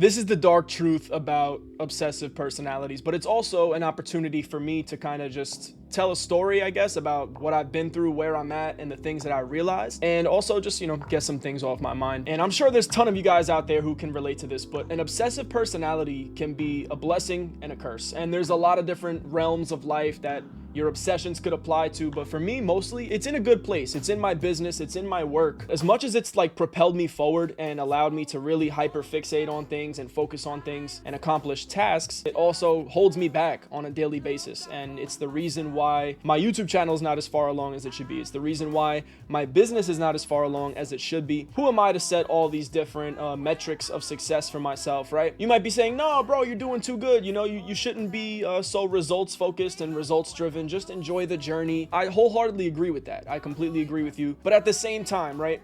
This is the dark truth about obsessive personalities, but it's also an opportunity for me to kind of just tell a story, I guess, about what I've been through, where I'm at, and the things that I realized, and also just, get some things off my mind. And I'm sure there's a ton of you guys out there who can relate to this, but an obsessive personality can be a blessing and a curse. And there's a lot of different realms of life that your obsessions could apply to, but for me, mostly, it's in a good place. It's in my business, it's in my work. As much as it's like propelled me forward and allowed me to really hyper fixate on things and focus on things and accomplish tasks, it also holds me back on a daily basis. And it's the reason why my YouTube channel is not as far along as it should be. It's the reason why my business is not as far along as it should be. Who am I to set all these different metrics of success for myself, right? You might be saying, no, bro, you're doing too good. You shouldn't be so results focused and results driven. Just enjoy the journey. I wholeheartedly agree with that. I completely agree with you. But at the same time, right?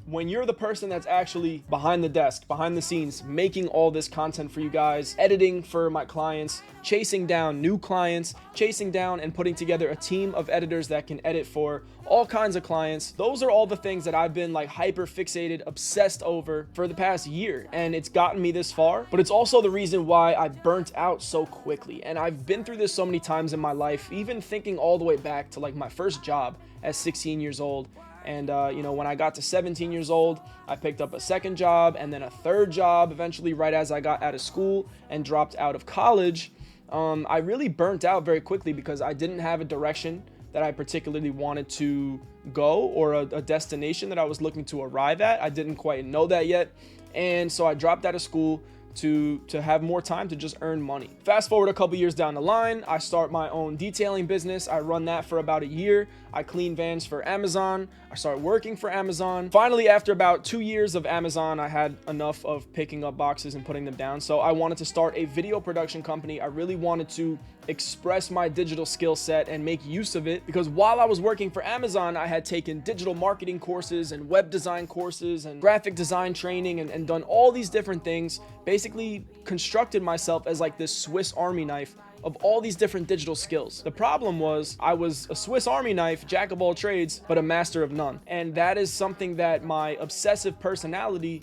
When you're the person that's actually behind the desk, behind the scenes, making all this content for you guys, editing for my clients, chasing down new clients, chasing down and putting together a team of editors that can edit for all kinds of clients, those are all the things that I've been like hyper fixated, obsessed over for the past year. And it's gotten me this far, but it's also the reason why I burnt out so quickly. And I've been through this so many times in my life, even thinking all the way back to like my first job at 16 years old. And, when I got to 17 years old, I picked up a second job and then a third job eventually right as I got out of school and dropped out of college. I really burnt out very quickly because I didn't have a direction that I particularly wanted to go or a destination that I was looking to arrive at. I didn't quite know that yet. And so I dropped out of school to have more time to just earn money. Fast forward a couple years down the line, I start my own detailing business. I run that for about a year. I clean vans for Amazon. I start working for Amazon. Finally, after about 2 years of Amazon, I had enough of picking up boxes and putting them down. So I wanted to start a video production company. I really wanted to express my digital skill set and make use of it because while I was working for Amazon, I had taken digital marketing courses and web design courses and graphic design training and done all these different things, basically constructed myself as like this Swiss Army knife of all these different digital skills. The problem was I was a Swiss Army knife, jack of all trades, but a master of none. And that is something that my obsessive personality,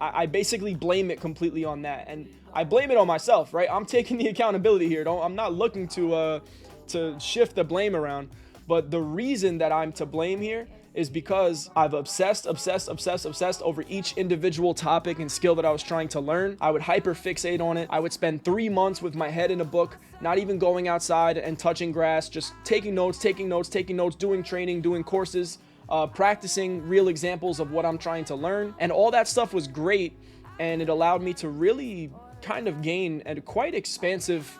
I basically blame it completely on that. And I blame it on myself, right? I'm taking the accountability here. I'm not looking to shift the blame around. But the reason that I'm to blame here is because I've obsessed over each individual topic and skill that I was trying to learn. I would hyper fixate on it. I would spend 3 months with my head in a book, not even going outside and touching grass, just taking notes, doing training, doing courses, practicing real examples of what I'm trying to learn. And all that stuff was great. And it allowed me to really kind of gain a quite expansive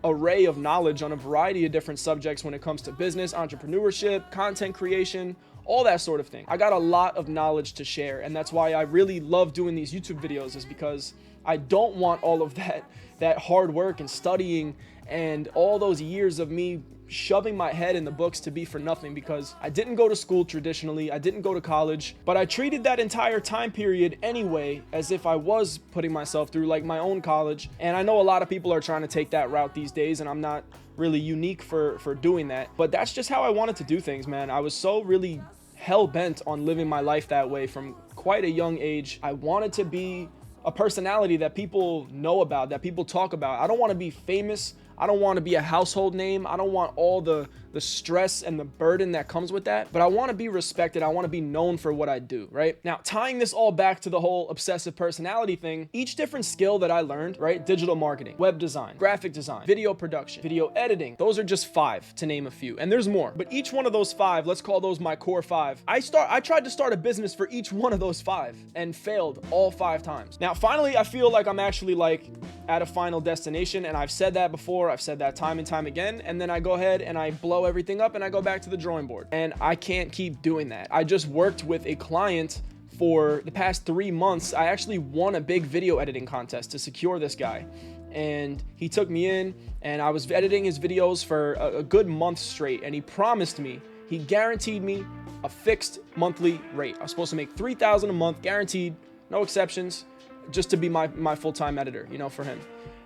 array of knowledge on a variety of different subjects when it comes to business, entrepreneurship, content creation, all that sort of thing. I got a lot of knowledge to share, and that's why I really love doing these YouTube videos, is because I don't want all of that hard work and studying and all those years of me shoving my head in the books to be for nothing, because I didn't go to school traditionally, I didn't go to college, but I treated that entire time period anyway as if I was putting myself through like my own college. And I know a lot of people are trying to take that route these days, and I'm not really unique for doing that, but that's just how I wanted to do things, man. I was so really hell-bent on living my life that way from quite a young age. I wanted to be a personality that people know about, that people talk about. I don't want to be famous. I don't want to be a household name. I don't want all the stress and the burden that comes with that, but I want to be respected. I want to be known for what I do, right? Now, tying this all back to the whole obsessive personality thing, each different skill that I learned, right? Digital marketing, web design, graphic design, video production, video editing. Those are just 5 to name a few. And there's more, but each one of those 5, let's call those my core 5. I tried to start a business for each one of those 5 and failed all 5 times. Now, finally, I feel like I'm actually like at a final destination, and I've said that before. I've said that time and time again, and then I go ahead and I blow everything up and I go back to the drawing board, and I can't keep doing that. I just worked with a client for the past 3 months. I actually won a big video editing contest to secure this guy, and he took me in, and I was editing his videos for a good month straight, and he promised me, he guaranteed me a fixed monthly rate. I was supposed to make $3,000 a month, guaranteed, no exceptions, just to be my full-time editor, for him.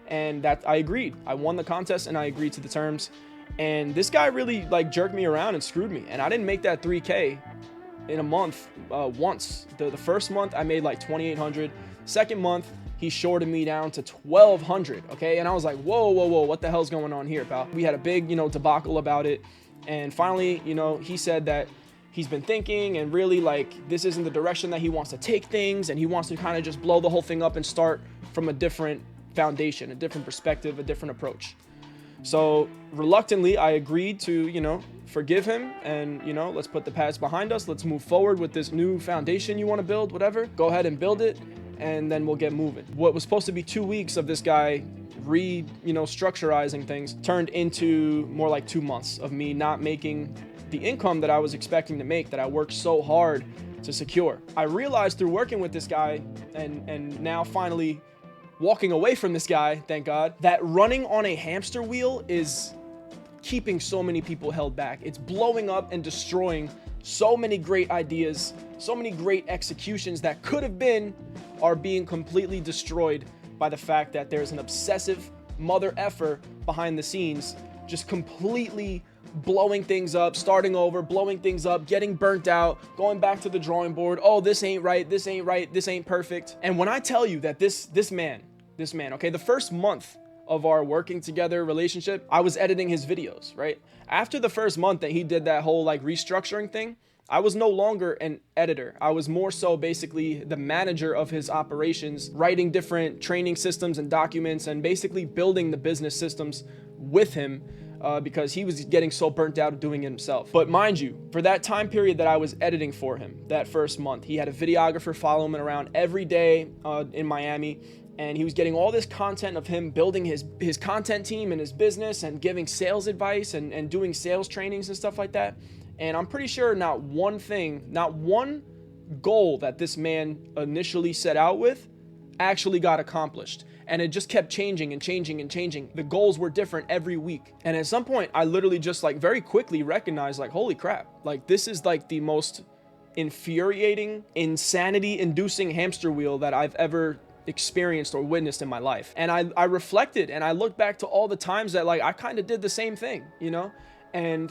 And that I agreed. I won the contest and I agreed to the terms. And this guy really like jerked me around and screwed me. And I didn't make that 3K in a month once. The first month I made like 2,800. Second month, he shorted me down to 1,200, okay? And I was like, whoa, what the hell's going on here, pal? We had a big, debacle about it. And finally, he said that he's been thinking and really like this isn't the direction that he wants to take things, and he wants to kind of just blow the whole thing up and start from a different foundation, a different perspective, a different approach. So reluctantly, I agreed to, forgive him and, let's put the past behind us. Let's move forward with this new foundation you want to build, whatever. Go ahead and build it, and then we'll get moving. What was supposed to be 2 weeks of this guy structurizing things turned into more like 2 months of me not making the income that I was expecting to make, that I worked so hard to secure. I realized through working with this guy and now finally walking away from this guy, thank God, that running on a hamster wheel is keeping so many people held back. It's blowing up and destroying so many great ideas, so many great executions that could have been are being completely destroyed by the fact that there's an obsessive mother effer behind the scenes, just completely blowing things up, starting over, blowing things up, getting burnt out, going back to the drawing board. Oh, this ain't right, this ain't perfect. And when I tell you that this man, okay, the first month of our working together relationship, I was editing his videos, right? After the first month that he did that whole like restructuring thing, I was no longer an editor. I was more so basically the manager of his operations, writing different training systems and documents and basically building the business systems with him. Because he was getting so burnt out of doing it himself. But mind you, for that time period that I was editing for him, that first month, he had a videographer follow him around every day in Miami, and he was getting all this content of him building his content team and his business and giving sales advice and doing sales trainings and stuff like that. And I'm pretty sure not one goal that this man initially set out with actually got accomplished. And it just kept changing and changing and changing. The goals were different every week. And at some point, I literally just like very quickly recognized like, holy crap, like this is like the most infuriating, insanity-inducing hamster wheel that I've ever experienced or witnessed in my life. And I reflected and I looked back to all the times that like I kind of did the same thing, and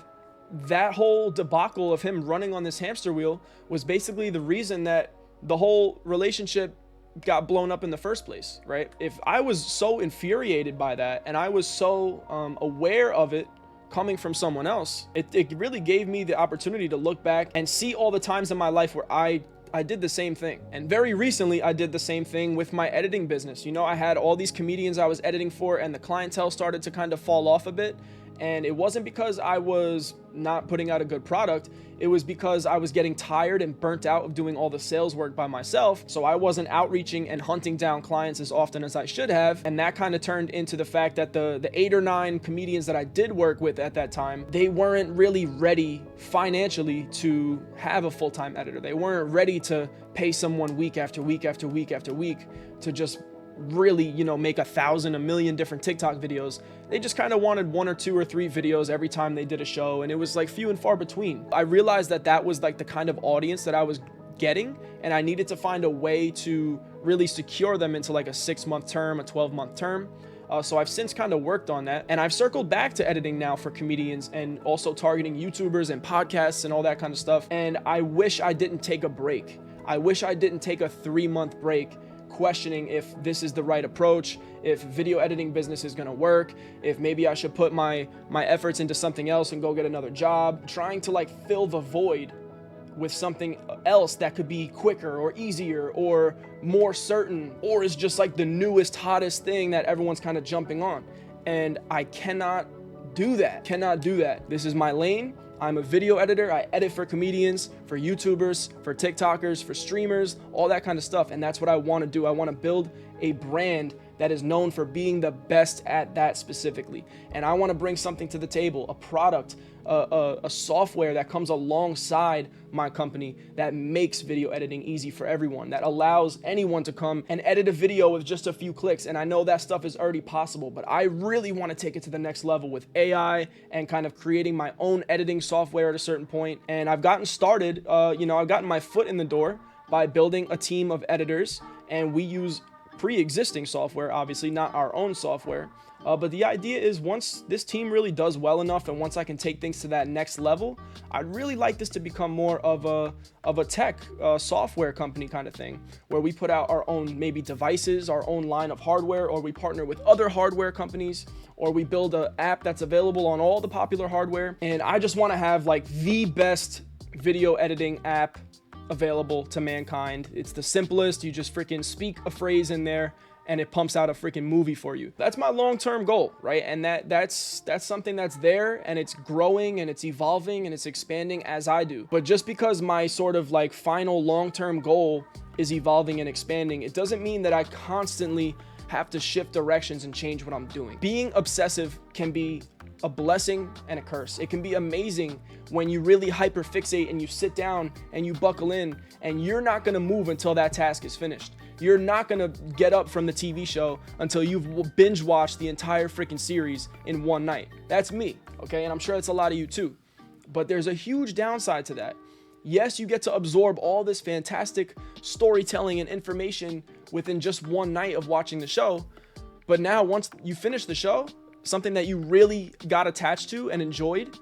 that whole debacle of him running on this hamster wheel was basically the reason that the whole relationship got blown up in the first place, right? If I was so infuriated by that and I was so aware of it coming from someone else, it really gave me the opportunity to look back and see all the times in my life where I did the same thing. And very recently, I did the same thing with my editing business. I had all these comedians I was editing for, and the clientele started to kind of fall off a bit. And it wasn't because I was not putting out a good product. It was because I was getting tired and burnt out of doing all the sales work by myself. So I wasn't outreaching and hunting down clients as often as I should have. And that kind of turned into the fact that the 8 or 9 comedians that I did work with at that time, they weren't really ready financially to have a full-time editor. They weren't ready to pay someone week after week after week after week to just really, make 1,000, 1,000,000 different TikTok videos. They just kind of wanted 1 or 2 or 3 videos every time they did a show, and it was like few and far between. I realized that was like the kind of audience that I was getting, and I needed to find a way to really secure them into like a 6-month term, a 12-month term. So I've since kind of worked on that, and I've circled back to editing now for comedians and also targeting YouTubers and podcasts and all that kind of stuff. And I wish I didn't take a break. I wish I didn't take a 3-month break questioning if this is the right approach, if video editing business is going to work, if maybe I should put my efforts into something else and go get another job, trying to like fill the void with something else that could be quicker or easier or more certain, or is just like the newest, hottest thing that everyone's kind of jumping on. And I cannot do that. This is my lane. I'm a video editor. I edit for comedians, for YouTubers, for TikTokers, for streamers, all that kind of stuff. And that's what I want to do. I want to build a brand that is known for being the best at that specifically. And I want to bring something to the table, a product, a software that comes alongside my company that makes video editing easy for everyone, that allows anyone to come and edit a video with just a few clicks. And I know that stuff is already possible, but I really want to take it to the next level with AI and kind of creating my own editing software at a certain point. And I've gotten started, I've gotten my foot in the door by building a team of editors, and we use pre-existing software, obviously not our own software. But the idea is, once this team really does well enough and once I can take things to that next level, I'd really like this to become more of a tech software company kind of thing, where we put out our own maybe devices, our own line of hardware, or we partner with other hardware companies, or we build an app that's available on all the popular hardware. And I just want to have like the best video editing app available to mankind. It's the simplest. You just freaking speak a phrase in there and it pumps out a freaking movie for you. That's my long-term goal, right? And that's something that's there, and it's growing and it's evolving and it's expanding as I do. But just because my sort of like final long-term goal is evolving and expanding, it doesn't mean that I constantly have to shift directions and change what I'm doing. Being obsessive can be a blessing and a curse. It can be amazing when you really hyperfixate and you sit down and you buckle in and you're not gonna move until that task is finished. You're not gonna get up from the TV show until you've binge watched the entire freaking series in one night. That's me, okay? And I'm sure it's a lot of you too. But there's a huge downside to that. Yes, you get to absorb all this fantastic storytelling and information within just one night of watching the show. But now once you finish the show, something that you really got attached to and enjoyed,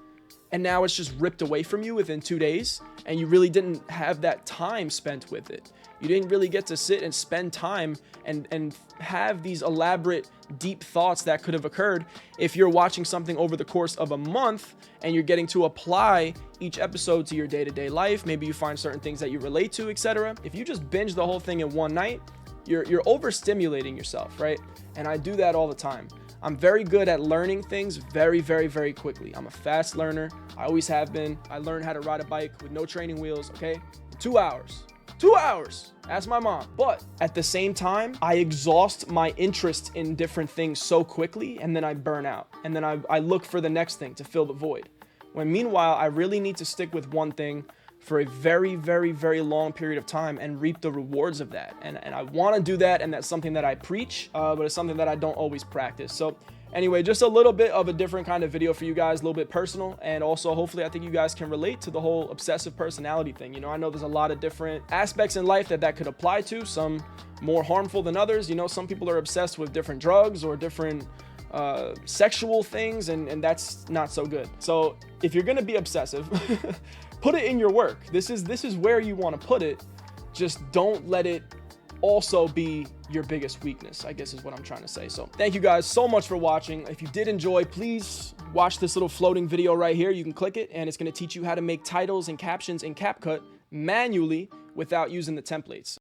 and now it's just ripped away from you within 2 days, and you really didn't have that time spent with it. You didn't really get to sit and spend time and have these elaborate, deep thoughts that could have occurred if you're watching something over the course of a month and you're getting to apply each episode to your day-to-day life. Maybe you find certain things that you relate to, etc. If you just binge the whole thing in one night, you're overstimulating yourself, right? And I do that all the time. I'm very good at learning things very, very, very quickly. I'm a fast learner. I always have been. I learned how to ride a bike with no training wheels, okay? 2 hours. 2 hours. Ask my mom. But at the same time, I exhaust my interest in different things so quickly, and then I burn out. And then I look for the next thing to fill the void. When meanwhile, I really need to stick with one thing for a very, very, very long period of time and reap the rewards of that. And I want to do that, and that's something that I preach, but it's something that I don't always practice. So anyway, just a little bit of a different kind of video for you guys, a little bit personal, and also hopefully I think you guys can relate to the whole obsessive personality thing. You know, I know there's a lot of different aspects in life that could apply to, some more harmful than others. You know, some people are obsessed with different drugs or different sexual things, and that's not so good. So if you're gonna be obsessive, put it in your work. This is where you want to put it. Just don't let it also be your biggest weakness, I guess is what I'm trying to say. So thank you guys so much for watching. If you did enjoy, please watch this little floating video right here. You can click it and it's going to teach you how to make titles and captions in CapCut manually without using the templates.